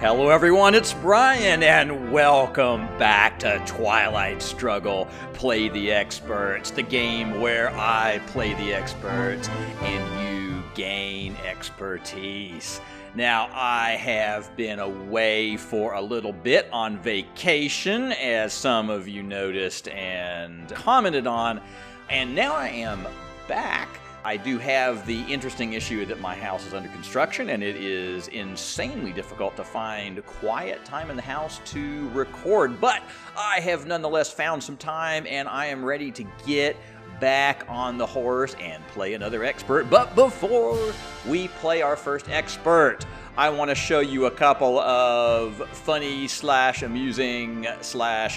Hello everyone, it's Brian, and welcome back to Twilight Struggle Play the Experts, the game where I play the experts and you gain expertise. Now, I have been away for a little bit on vacation, as some of you noticed and commented on, and now I am back. I do have the interesting issue that my house is under construction, and it is insanely difficult to find quiet time in the house to record, but I have nonetheless found some time, and I am ready to get back on the horse and play another expert. But before we play our first expert, I want to show you a couple of funny / amusing /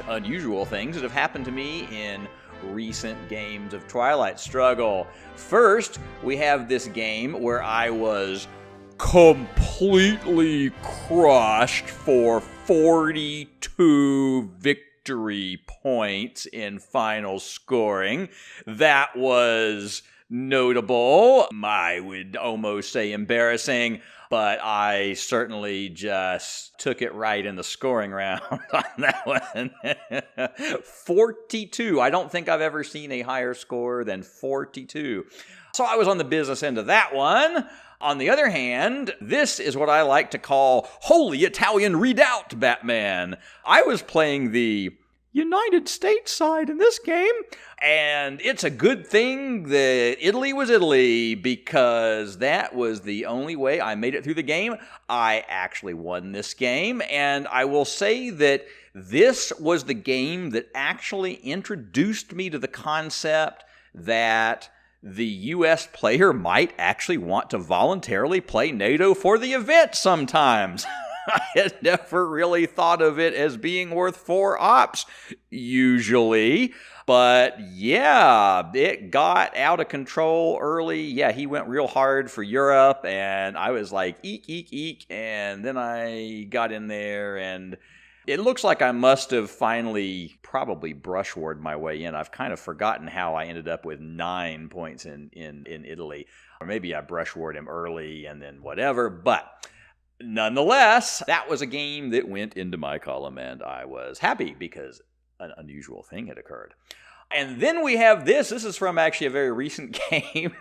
unusual things that have happened to me in recent games of Twilight Struggle. First, we have this game where I was completely crushed for 42 victory points in final scoring. That was notable. I would almost say embarrassing, but I certainly just took it right in the scoring round on that one. 42. I don't think I've ever seen a higher score than 42. So I was on the business end of that one. On the other hand, this is what I like to call Holy Italian Redoubt Batman. I was playing the United States side in this game, and it's a good thing that Italy was Italy, because that was the only way I made it through the game. I actually won this game, and I will say that this was the game that actually introduced me to the concept that the U.S. player might actually want to voluntarily play NATO for the event sometimes. I had never really thought of it as being worth 4 ops, usually. But yeah, it got out of control early. Yeah, he went real hard for Europe, and I was like, eek, eek, eek. And then I got in there, and it looks like I must have finally probably brushward my way in. I've kind of forgotten how I ended up with 9 points in Italy. Or maybe I brushward him early and then whatever, but nonetheless, that was a game that went into my column, and I was happy because an unusual thing had occurred. And then we have this. This is from actually a very recent game,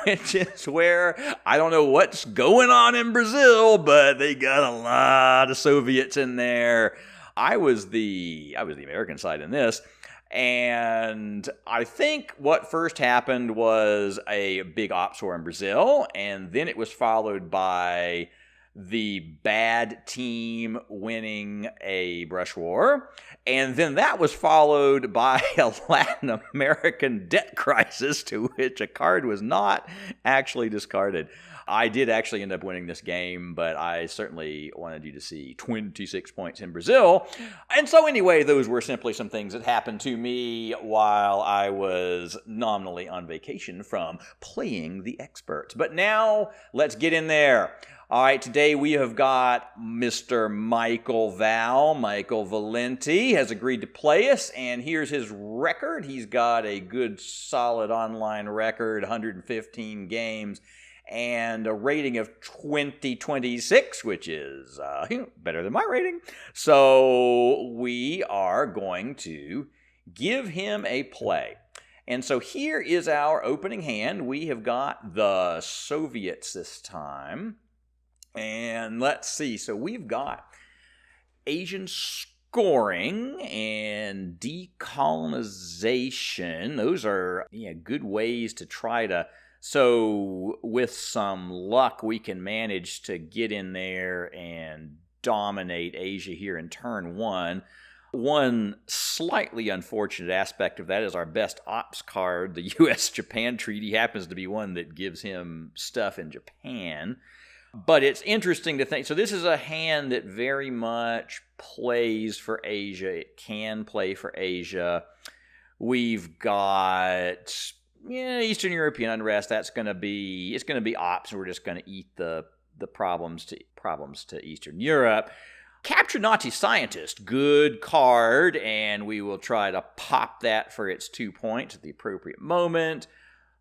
which is where I don't know what's going on in Brazil, but they got a lot of Soviets in there. I was the American side in this. And I think what first happened was a big ops war in Brazil, and then it was followed by the bad team winning a brush war, and then that was followed by a Latin American debt crisis to which a card was not actually discarded. I did actually end up winning this game, but I certainly wanted you to see 26 points in Brazil. And so anyway, those were simply some things that happened to me while I was nominally on vacation from playing the experts. But now, let's get in there. All right, today we have got Mr. Michael Valenti has agreed to play us, and here's his record. He's got a good, solid online record, 115 games, and a rating of 2026, which is better than my rating. So we are going to give him a play. And so here is our opening hand. We have got the Soviets this time. And let's see, so we've got Asian scoring and decolonization. Those are good ways to try to, so with some luck, we can manage to get in there and dominate Asia here in turn 1. One slightly unfortunate aspect of that is our best ops card, the U.S.-Japan treaty, happens to be one that gives him stuff in Japan. But it's interesting to think, so this is a hand that very much plays for Asia. It can play for Asia. We've got Eastern European unrest. It's going to be ops, and we're just going to eat the problems to Eastern Europe. Capture Nazi Scientist, good card, and we will try to pop that for its 2 points at the appropriate moment.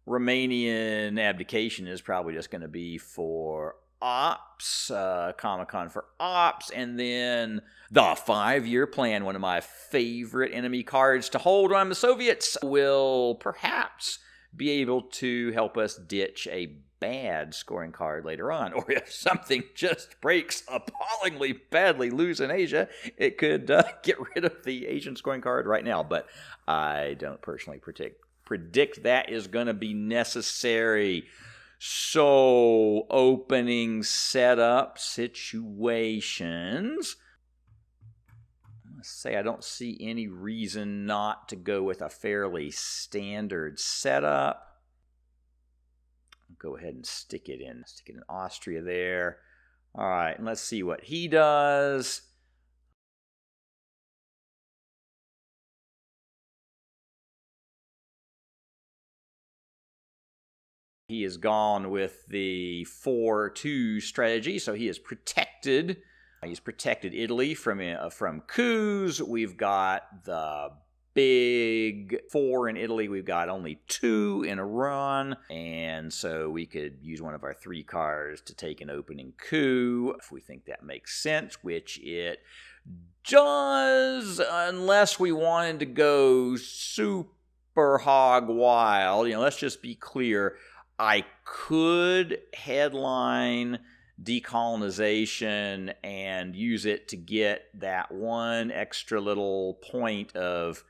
Romanian abdication is probably just going to be for Ops, Comic-Con for Ops, and then the 5-year plan, one of my favorite enemy cards to hold around the Soviets, will perhaps be able to help us ditch a bad scoring card later on. Or if something just breaks appallingly badly loose in Asia, it could get rid of the Asian scoring card right now. But I don't personally predict that is going to be necessary. So, opening setup situations. Let's say I don't see any reason not to go with a fairly standard setup. I'll go ahead and stick it in Austria there. All right, and let's see what he does. He has gone with the 4-2 strategy, so he is protected. He's protected Italy from coups. We've got the big 4 in Italy. We've got only 2 in Iran, and so we could use one of our 3 cards to take an opening coup if we think that makes sense, which it does, unless we wanted to go super hog wild. Let's just be clear. I could headline decolonization and use it to get that one extra little point of,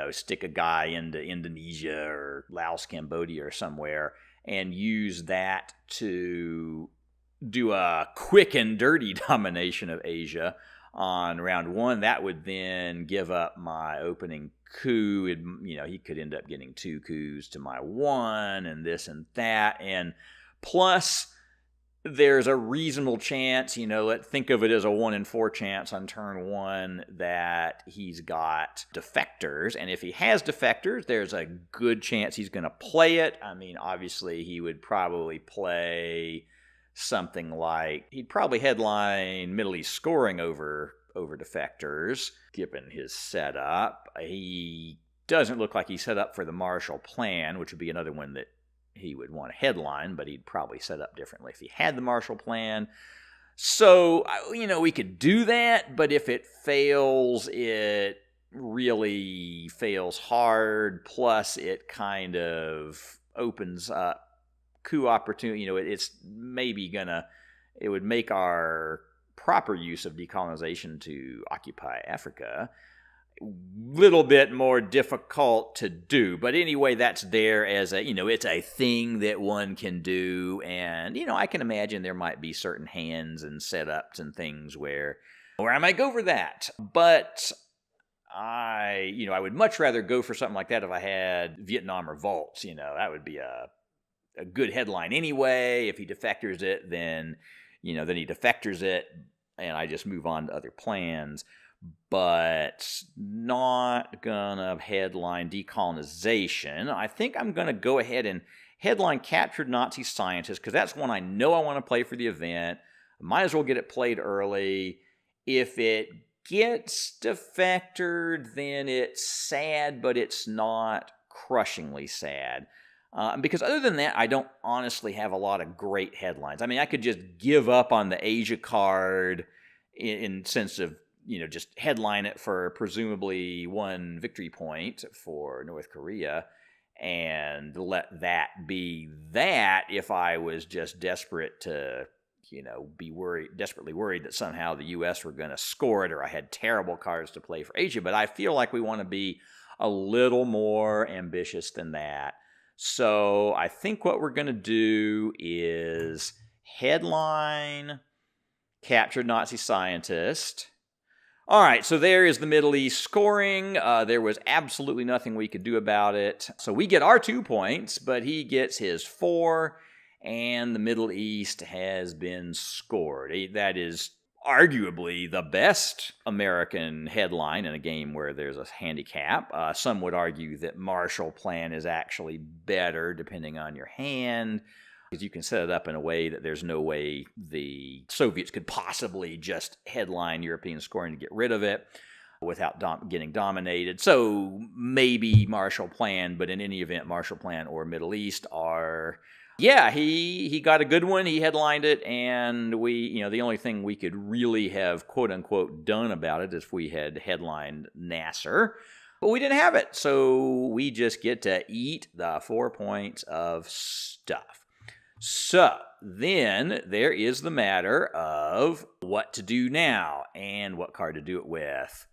stick a guy into Indonesia or Laos, Cambodia or somewhere, and use that to do a quick and dirty domination of Asia on round 1. That would then give up my opening coup. He could end up getting 2 coups to my 1 and this and that. And plus, there's a reasonable chance, think of it as a 1 in 4 chance on turn 1 that he's got defectors. And if he has defectors, there's a good chance he's going to play it. Obviously, he would probably play something like, he'd probably headline Middle East scoring over defectors, given his setup. He doesn't look like he's set up for the Marshall Plan, which would be another one that he would want to headline, but he'd probably set up differently if he had the Marshall Plan. So, we could do that, but if it fails, it really fails hard, plus it kind of opens up coup opportunity. It's maybe it would make our proper use of decolonization to occupy Africa a little bit more difficult to do. But anyway, that's there as it's a thing that one can do. And, I can imagine there might be certain hands and setups and things where I might go for that. But I would much rather go for something like that if I had Vietnam revolts. That would be a good headline anyway. If he defectors it, then he defectors it, and I just move on to other plans. But not gonna headline decolonization. I think I'm gonna go ahead and headline captured Nazi scientists, because that's one I know I want to play for the event. Might as well get it played early. If it gets defectored, then it's sad, but it's not crushingly sad. Because other than that, I don't honestly have a lot of great headlines. I could just give up on the Asia card in sense of, just headline it for presumably 1 victory point for North Korea and let that be that if I was just desperate to, desperately worried that somehow the U.S. were going to score it or I had terrible cards to play for Asia. But I feel like we want to be a little more ambitious than that. So I think what we're going to do is headline captured Nazi scientist. All right, so there is the Middle East scoring. There was absolutely nothing we could do about it. So we get our 2 points, but he gets his 4, and the Middle East has been scored. That is arguably the best American headline in a game where there's a handicap. Some would argue that Marshall Plan is actually better depending on your hand, because you can set it up in a way that there's no way the Soviets could possibly just headline European scoring to get rid of it without getting dominated. So maybe Marshall Plan, but in any event, Marshall Plan or Middle East are Yeah, he got a good one. He headlined it, and the only thing we could really have quote unquote done about it is if we had headlined Nasser. But we didn't have it, so we just get to eat the 4 points of stuff. So then there is the matter of what to do now and what card to do it with.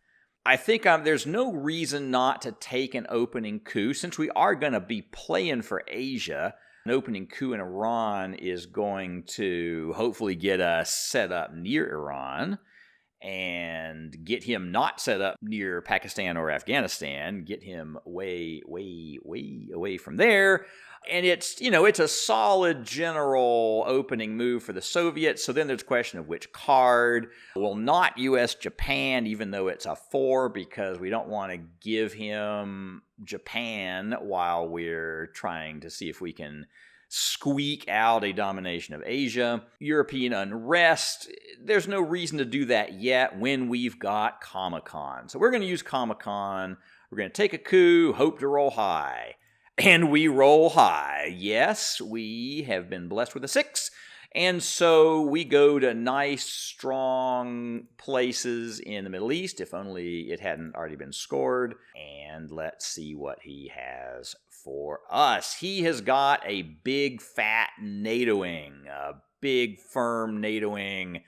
I think there's no reason not to take an opening coup, since we are going to be playing for Asia. An opening coup in Iran is going to hopefully get us set up near Iran and get him not set up near Pakistan or Afghanistan, get him way, way, way away from there. And it's a solid general opening move for the Soviets. So then there's a question of which card. Well, not US-Japan, even though it's a 4, because we don't want to give him Japan while we're trying to see if we can squeak out a domination of Asia. European unrest, there's no reason to do that yet when we've got Comic-Con. So we're going to use Comic-Con. We're going to take a coup, hope to roll high. And we roll high. Yes, we have been blessed with a 6. And so we go to nice, strong places in the Middle East, if only it hadn't already been scored. And let's see what he has for us. He has got a big, fat NATOing, a big, firm NATOing.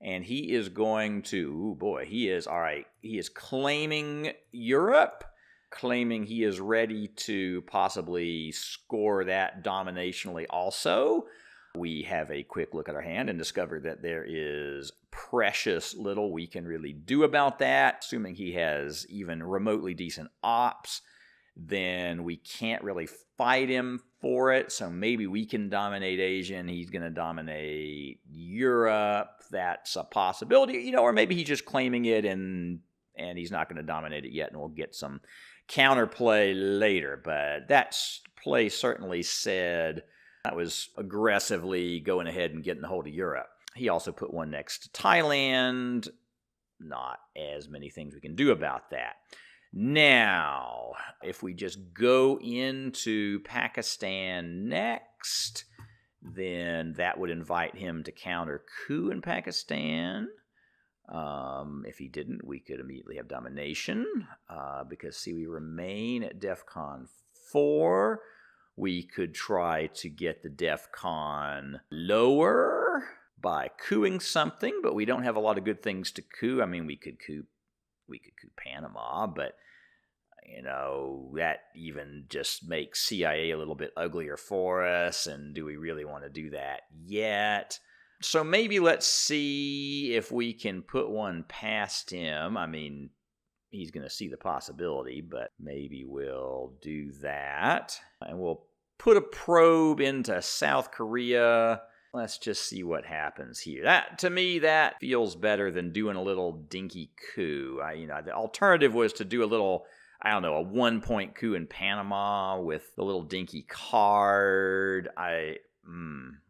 And he is going to, he is claiming Europe, claiming he is ready to possibly score that dominationally also. We have a quick look at our hand and discover that there is precious little we can really do about that. Assuming he has even remotely decent ops, then we can't really fight him for it. So maybe we can dominate Asia and he's going to dominate Europe. That's a possibility, or maybe he's just claiming it and he's not going to dominate it yet, and we'll get some counterplay later. But that play certainly said that was aggressively going ahead and getting a hold of Europe. He also put one next to Thailand. Not as many things we can do about that. Now, if we just go into Pakistan next, then that would invite him to counter coup in Pakistan. If he didn't, we could immediately have domination, because, see, we remain at DEFCON 4. We could try to get the DEFCON lower by cooing something, but we don't have a lot of good things to coup. I mean, we could coup Panama, but, that even just makes CIA a little bit uglier for us, and do we really want to do that yet? So maybe let's see if we can put one past him. I mean, he's going to see the possibility, but maybe we'll do that. And we'll put a probe into South Korea. Let's just see what happens here. To me, that feels better than doing a little dinky coup. The alternative was to do a little, a 1-point coup in Panama with the little dinky card.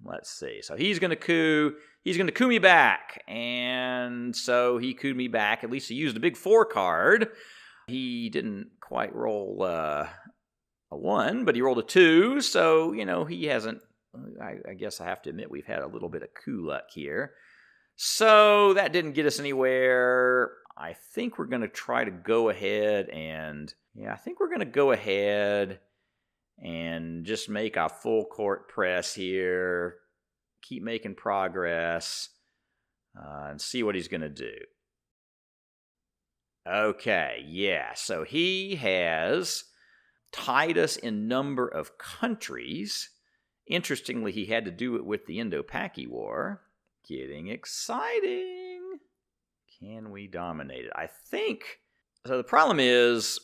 Let's see. So he's going to coup. He's going to coup me back. And so he cooed me back. At least he used a big 4 card. He didn't quite roll a 1, but he rolled a 2. So, he hasn't, I guess I have to admit we've had a little bit of coup luck here. So that didn't get us anywhere. I think we're going to try to go ahead and, and just make a full court press here, keep making progress, and see what he's going to do. Okay, yeah, so he has tied us in number of countries. Interestingly, he had to do it with the Indo-Paki War. Getting exciting. Can we dominate it? I think. So the problem is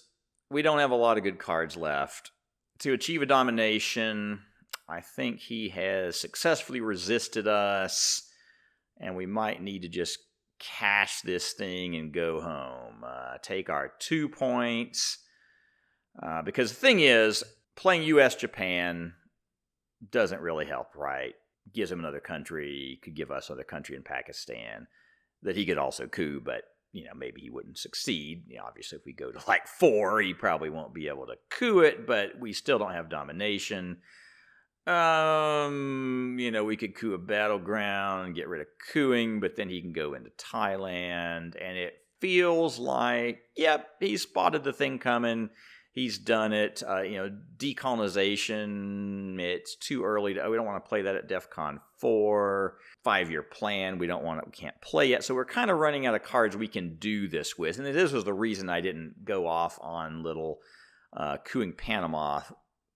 we don't have a lot of good cards left. To achieve a domination, I think he has successfully resisted us, and we might need to just cash this thing and go home. Take our 2 points. Because the thing is, playing US-Japan doesn't really help, right? Gives him another country, could give us another country in Pakistan that he could also coup, but maybe he wouldn't succeed. Obviously, if we go to 4, he probably won't be able to coup it, but we still don't have domination. We could coup a battleground and get rid of cooing, but then he can go into Thailand, and it feels like, yep, he spotted the thing coming. He's done it. Decolonization, it's too early. We don't want to play that at DEF CON 4. 5-year plan, we can't play yet. So we're kind of running out of cards we can do this with. And this was the reason I didn't go off on little cooing Panama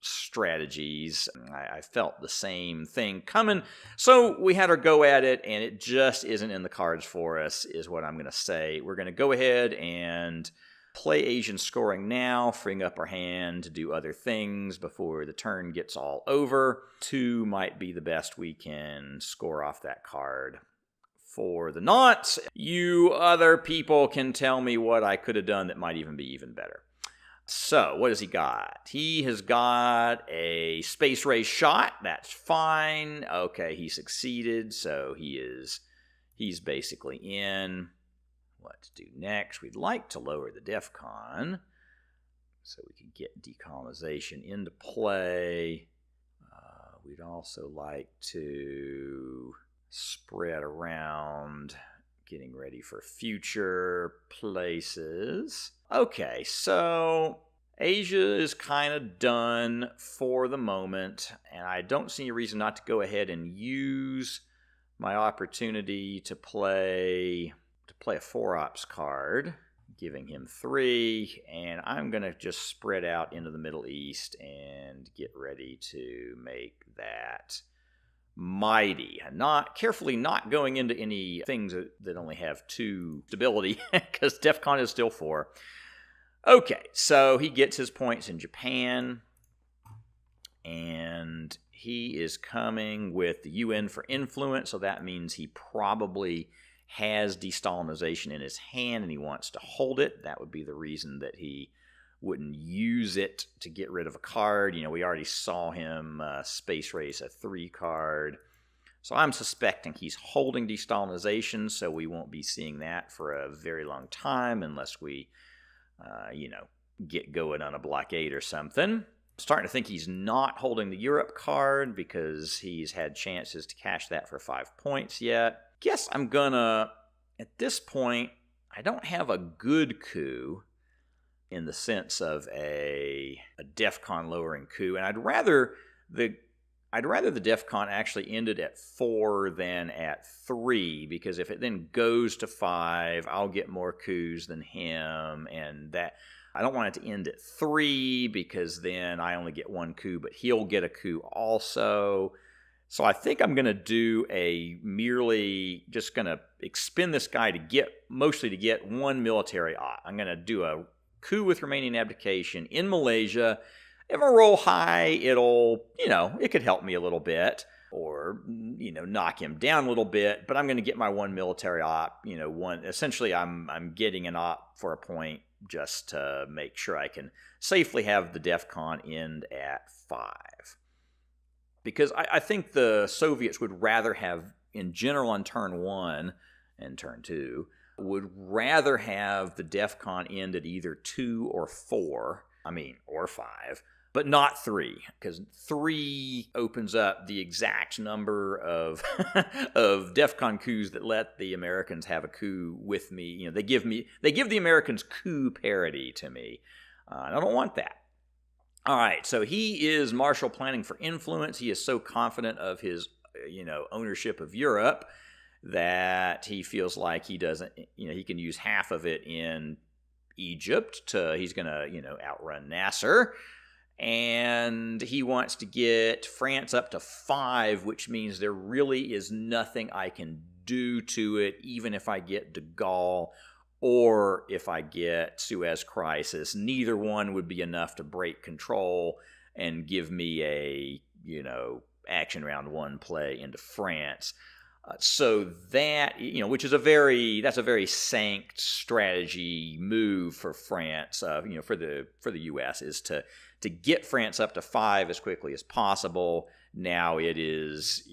strategies. I felt the same thing coming. So we had our go at it, and it just isn't in the cards for us, is what I'm going to say. We're going to go ahead and play Asian scoring now, freeing up our hand to do other things before the turn gets all over. 2 might be the best we can score off that card. For the nonce, you other people can tell me what I could have done that might even be even better. So, what has he got? He has got a space race shot. That's fine. Okay, he succeeded, so he's basically in. What to do next? We'd like to lower the DEF CON so we can get decolonization into play. We'd also like to spread around, getting ready for future places. Okay, so Asia is kind of done for the moment, and I don't see a reason not to go ahead and use my opportunity to play a 4-ops card, giving him 3, and I'm going to just spread out into the Middle East and get ready to make that mighty. Carefully not going into any things that only have 2 stability, because DEF CON is still 4. Okay, so he gets his points in Japan, and he is coming with the UN for influence, so that means he probably has destalinization in his hand and he wants to hold it. That would be the reason that he wouldn't use it to get rid of a card. We already saw him space race a 3 card. So I'm suspecting he's holding destalinization, so we won't be seeing that for a very long time unless we get going on a blockade or something. I'm starting to think he's not holding the Europe card because he's had chances to cash that for 5 points yet. Guess I'm gonna, at this point, I don't have a good coup in the sense of a DEF CON lowering coup, and I'd rather the DEF CON actually ended at 4 than at 3, because if it then goes to 5, I'll get more coups than him, and that I don't want it to end at 3 because then I only get 1 coup, but he'll get a coup also. So I think I'm going to do just going to expend this guy to get 1 military op. I'm going to do a coup with remaining abdication in Malaysia. If I roll high, it could help me a little bit, or, knock him down a little bit, but I'm going to get my 1 military op, essentially I'm getting an op for a point just to make sure I can safely have the DEF CON end at 5. Because I think the Soviets would rather have, in general on turn 1 and turn 2, would rather have the DEF CON end at either 2 or 4, or 5, but not 3, because 3 opens up the exact number of of DEF CON coups that let the Americans have a coup with me. They give the Americans coup parity to me. And I don't want that. All right, so he is Marshall planning for influence. He is so confident of his, ownership of Europe that he feels like he doesn't, he can use half of it in Egypt he's going to, outrun Nasser. And he wants to get France up to 5, which means there really is nothing I can do to it, even if I get de Gaulle or if I get Suez Crisis. Neither one would be enough to break control and give me a, action round 1 play into France. So that, which is a very sanked strategy move for France, for the U.S. is to get France up to 5 as quickly as possible. Now it is,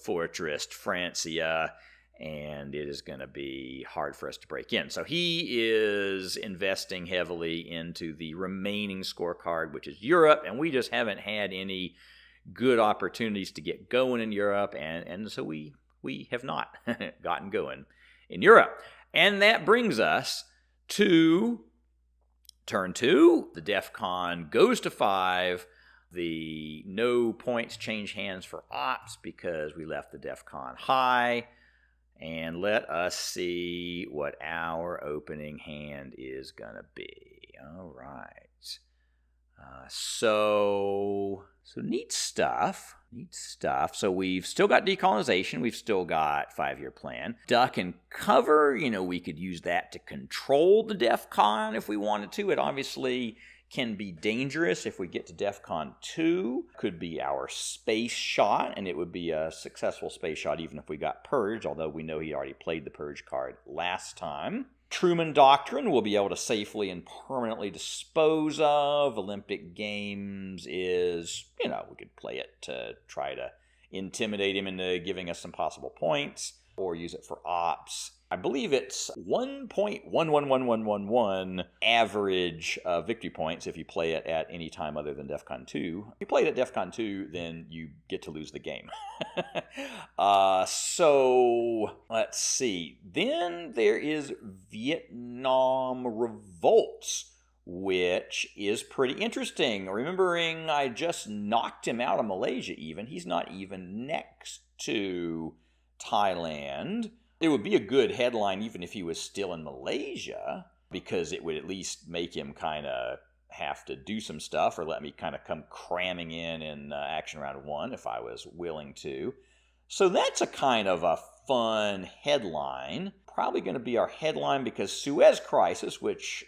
Fortress Francia, and it is going to be hard for us to break in. So he is investing heavily into the remaining scorecard, which is Europe, and we just haven't had any good opportunities to get going in Europe, and so we have not gotten going in Europe. And that brings us to turn 2. The DEF CON goes to 5. The no points change hands for ops because we left the DEF CON high. And let us see what our opening hand is going to be. All right. So neat stuff. Neat stuff. So we've still got decolonization. We've still got 5-year plan. Duck and cover, we could use that to control the DEF CON if we wanted to. It obviously can be dangerous if we get to DEF CON 2. Could be our space shot, and it would be a successful space shot even if we got purged, although we know he already played the purge card last time. Truman Doctrine we'll be able to safely and permanently dispose of. Olympic Games is, we could play it to try to intimidate him into giving us some possible points, or use it for ops. I believe it's 1.111111 average victory points if you play it at any time other than DEF CON 2. If you play it at DEF CON 2, then you get to lose the game. So, let's see. Then there is Vietnam Revolts, which is pretty interesting. Remembering I just knocked him out of Malaysia even. He's not even next to Thailand. It would be a good headline even if he was still in Malaysia, because it would at least make him kind of have to do some stuff, or let me kind of come cramming in action round 1 if I was willing to. So that's a kind of a fun headline. Probably going to be our headline because Suez Crisis, which,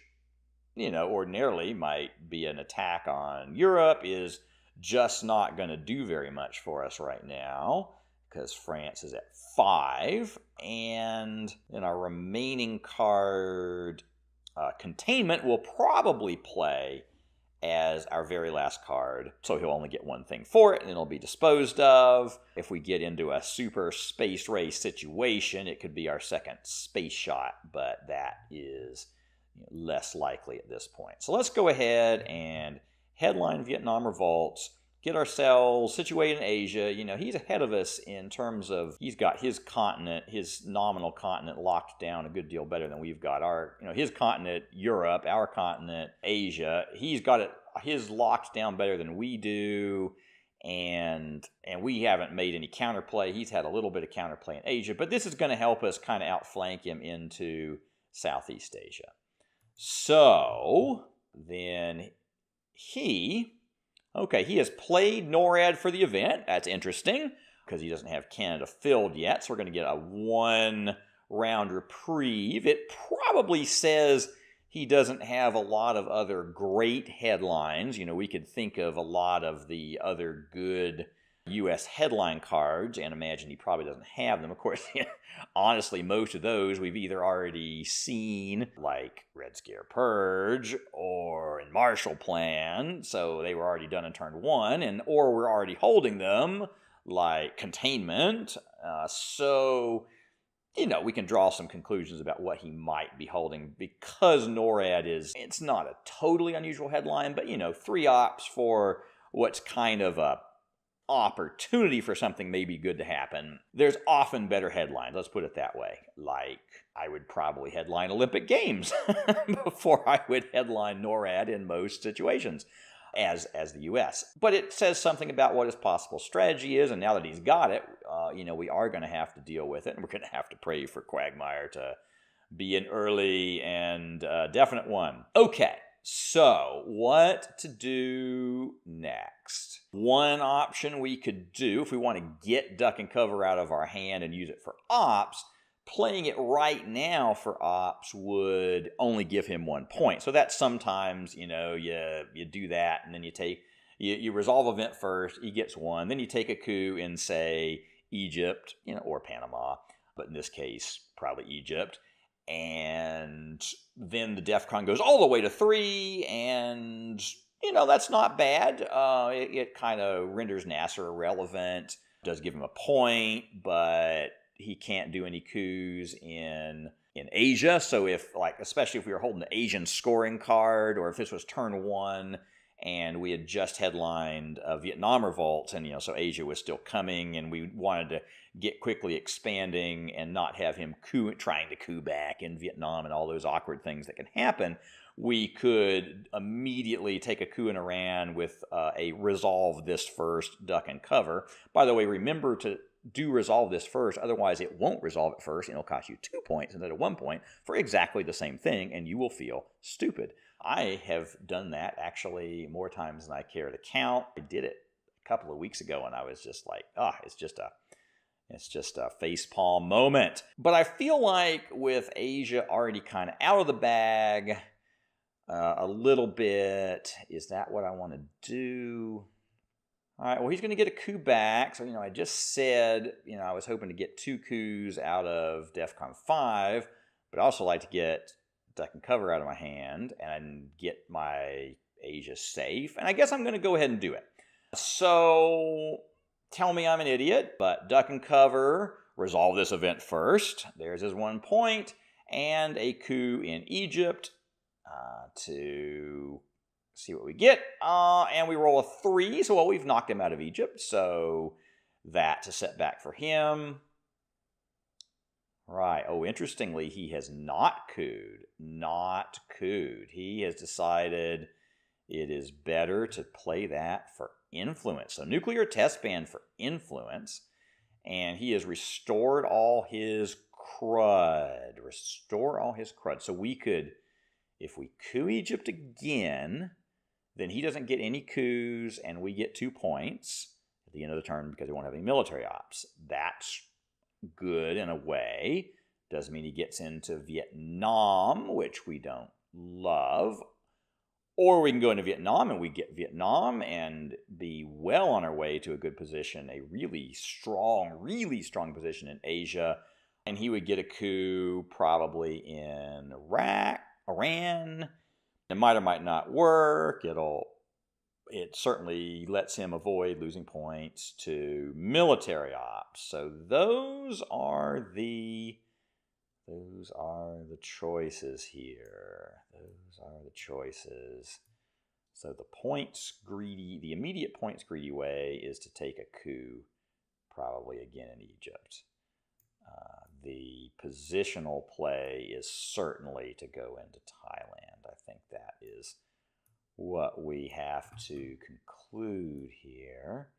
ordinarily might be an attack on Europe, is just not going to do very much for us right now, because France is at 5, and then our remaining card, Containment, will probably play as our very last card, so he'll only get one thing for it, and it'll be disposed of. If we get into a super space race situation, it could be our second space shot, but that is less likely at this point. So let's go ahead and headline Vietnam Revolts, get ourselves situated in Asia. He's ahead of us in terms of he's got his continent, his nominal continent, locked down a good deal better than we've got our, his continent, Europe, our continent, Asia. He's got it, his locked down better than we do, and we haven't made any counterplay. He's had a little bit of counterplay in Asia, but this is going to help us kind of outflank him into Southeast Asia. So then he has played NORAD for the event. That's interesting, because he doesn't have Canada filled yet, so we're going to get a 1-round reprieve. It probably says he doesn't have a lot of other great headlines. We could think of a lot of the other good U.S. headline cards and imagine he probably doesn't have them. Of course, honestly, most of those we've either already seen, like Red Scare Purge, or in Marshall Plan, so they were already done in turn 1, or we're already holding them, like Containment. So, we can draw some conclusions about what he might be holding, because NORAD it's not a totally unusual headline, but, 3 ops for what's kind of a opportunity for something may be good to happen. There's often better headlines, let's put it that way. Like, I would probably headline Olympic Games before I would headline NORAD in most situations as the U.S. But it says something about what his possible strategy is, and now that he's got it, we are going to have to deal with it, and we're going to have to pray for Quagmire to be an early and definite one. Okay. So, what to do next? One option we could do, if we want to get Duck and Cover out of our hand and use it for ops, playing it right now for ops would only give him 1 point. So that's sometimes, you do that, and then you resolve event first, he gets 1, then you take a coup in, say, Egypt, or Panama, but in this case, probably Egypt. And then the DEF CON goes all the way to 3, and, that's not bad. It kind of renders Nasser irrelevant, does give him a point, but he can't do any coups in Asia. So especially if we were holding the Asian scoring card, or if this was turn 1, and we had just headlined Vietnam revolts, and so Asia was still coming, and we wanted to get quickly expanding and not have him trying to coup back in Vietnam and all those awkward things that can happen. We could immediately take a coup in Iran with a resolve this first, duck and cover. By the way, remember to do resolve this first, otherwise it won't resolve it first, and it'll cost you 2 points instead of 1 point for exactly the same thing, and you will feel stupid. I have done that actually more times than I care to count. I did it a couple of weeks ago, and I was just like, it's just a facepalm moment. But I feel like with Asia already kind of out of the bag a little bit, is that what I want to do? All right, well, he's going to get a coup back. So, I just said, I was hoping to get 2 coups out of DEFCON 5, but I also like to get duck and cover out of my hand and get my Asia safe. And I guess I'm going to go ahead and do it. So, tell me I'm an idiot, but duck and cover, resolve this event first. There's his 1 point, and a coup in Egypt to see what we get. And we roll a 3, so we've knocked him out of Egypt, so that's a setback for him. Right. Oh, interestingly, he has not cooed. Not cooed. He has decided it is better to play that for influence. So nuclear test ban for influence. And he has restored all his crud. Restore all his crud. So we could, if we coup Egypt again, then he doesn't get any coups and we get 2 points at the end of the turn because he won't have any military ops. That's good in a way. Doesn't mean he gets into Vietnam, which we don't love. Or we can go into Vietnam and we get Vietnam and be well on our way to a good position, a really strong position in Asia. And he would get a coup probably in Iran. It might or might not work. It certainly lets him avoid losing points to military ops. So those are the choices here. Those are the choices. So the immediate points greedy way is to take a coup, probably again in Egypt. The positional play is certainly to go into Thailand. I think that is what we have to conclude here.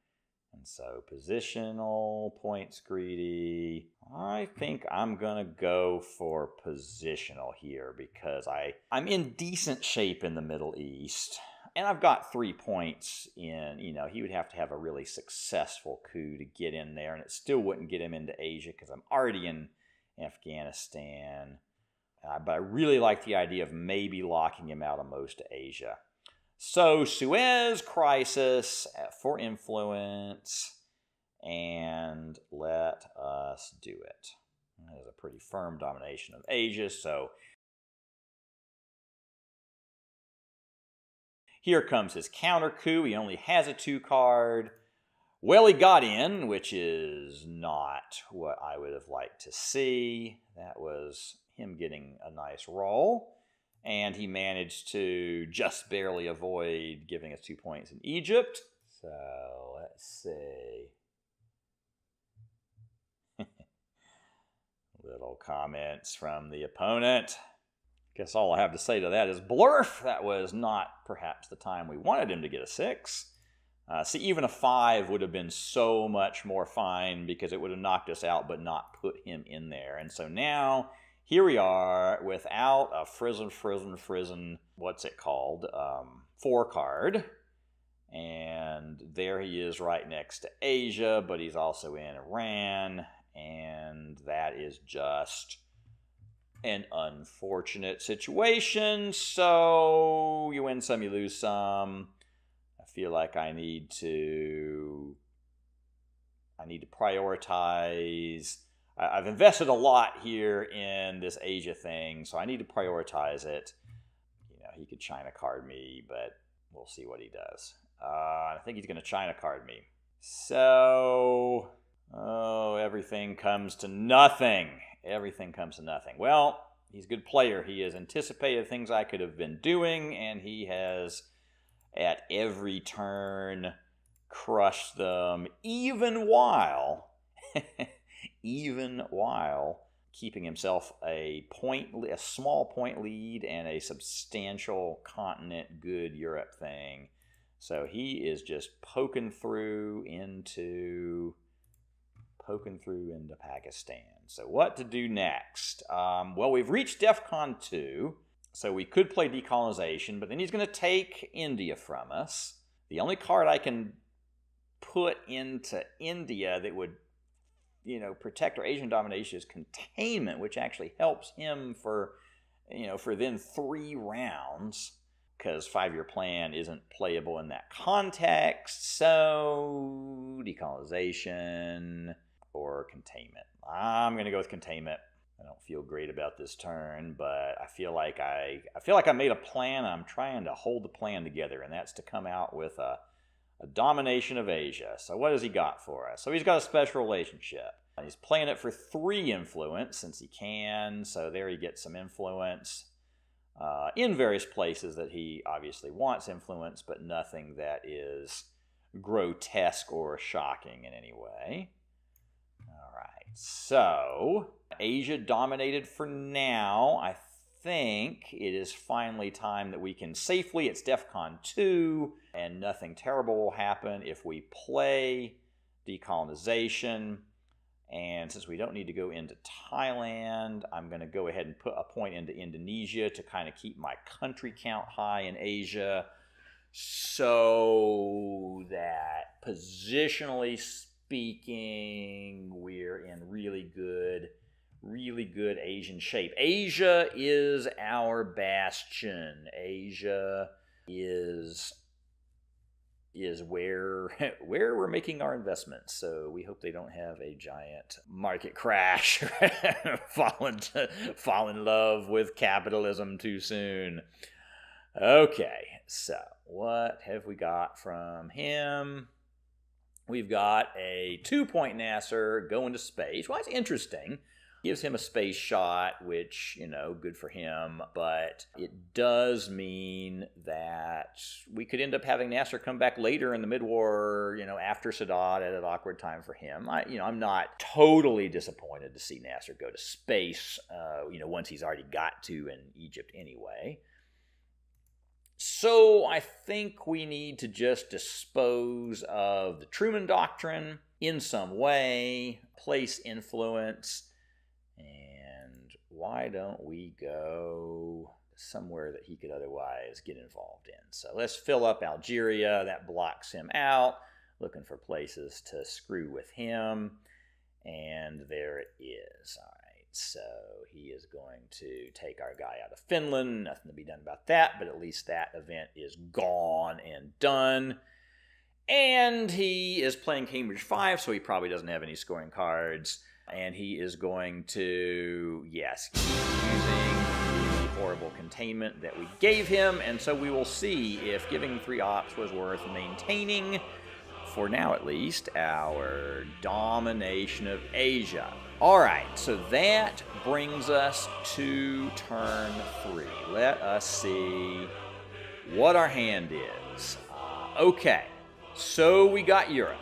And so positional, points greedy. I think I'm going to go for positional here because I'm in decent shape in the Middle East. And I've got 3 points in, he would have to have a really successful coup to get in there. And it still wouldn't get him into Asia because I'm already in Afghanistan. But I really like the idea of maybe locking him out of most of Asia. So Suez Crisis for influence, and let us do it. That is a pretty firm domination of Asia, so here comes his counter coup. He only has a 2 card. Well, he got in, which is not what I would have liked to see. That was him getting a nice roll. And he managed to just barely avoid giving us 2 points in Egypt. So let's see. Little comments from the opponent. Guess all I have to say to that is blurf. That was not perhaps the time we wanted him to get a 6. See, even a 5 would have been so much more fine because it would have knocked us out but not put him in there. And so now here we are without a frizzen, what's it called? 4 card. And there he is right next to Asia, but he's also in Iran. And that is just an unfortunate situation. So you win some, you lose some. I feel like I need to prioritize. I've invested a lot here in this Asia thing, so I need to prioritize it. He could China card me, but we'll see what he does. I think he's going to China card me. So, everything comes to nothing. Everything comes to nothing. Well, he's a good player. He has anticipated things I could have been doing, and he has at every turn, crush them, even while keeping himself a small point lead and a substantial continent good Europe thing. So he is just poking through into Pakistan. So what to do next? Well, we've reached DEFCON 2, so we could play decolonization, but then he's going to take India from us. The only card I can put into India that would, protect our Asian domination is containment, which actually helps him for then 3 rounds, because 5-year plan isn't playable in that context. So decolonization or containment. I'm going to go with containment. I don't feel great about this turn, but I feel like I made a plan. I'm trying to hold the plan together, and that's to come out with a domination of Asia. So what has he got for us? So he's got a special relationship. He's playing it for 3 influence since he can. So there he gets some influence in various places that he obviously wants influence, but nothing that is grotesque or shocking in any way. All right. So Asia dominated for now. I think it is finally time that we can safely, it's DEFCON 2, and nothing terrible will happen if we play decolonization. And since we don't need to go into Thailand, I'm going to go ahead and put a point into Indonesia to kind of keep my country count high in Asia, so that positionally speaking, we're in really good Asian shape. Asia is our bastion. Asia is where we're making our investments. So we hope they don't have a giant market crash, fall in love with capitalism too soon. Okay, so what have we got from him? We've got a 2-point Nasser going to space. Well, that's interesting. Gives him a space shot, which, good for him. But it does mean that we could end up having Nasser come back later in the mid-war, after Sadat at an awkward time for him. I'm not totally disappointed to see Nasser go to space, once he's already got to in Egypt anyway. So I think we need to just dispose of the Truman Doctrine in some way, place influence, and why don't we go somewhere that he could otherwise get involved in? So let's fill up Algeria. That blocks him out, looking for places to screw with him, and there it is. All right. So he is going to take our guy out of Finland. Nothing to be done about that, but at least that event is gone and done. And he is playing Cambridge 5, so he probably doesn't have any scoring cards. And he is going to, yes, keep using the horrible containment that we gave him. And so we will see if giving 3 ops was worth maintaining, for now at least, our domination of Asia. All right, so that brings us to turn 3. Let us see what our hand is. Okay, so we got Europe,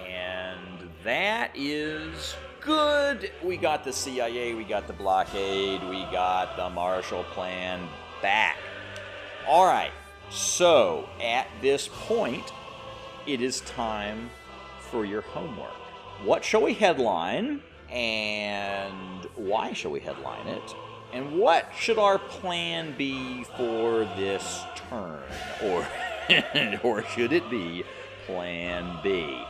and that is good. We got the CIA, we got the blockade, we got the Marshall Plan back. All right, so at this point, it is time for your homework. What shall we headline? And why shall we headline it? And what should our plan be for this turn? Or should it be Plan B?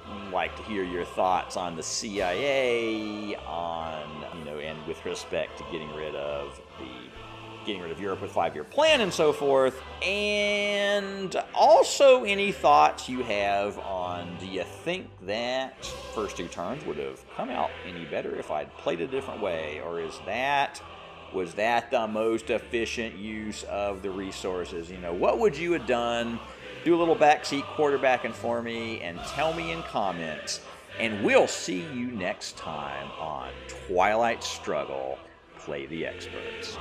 I'd like to hear your thoughts on the CIA, and with respect to getting rid of Europe with 5-year plan and so forth, and also any thoughts you have on, do you think that first 2 turns would have come out any better if I'd played a different way, or was that the most efficient use of the resources? What would you have done? Do a little backseat quarterbacking for me and tell me in comments, and we'll see you next time on Twilight Struggle. Play the experts.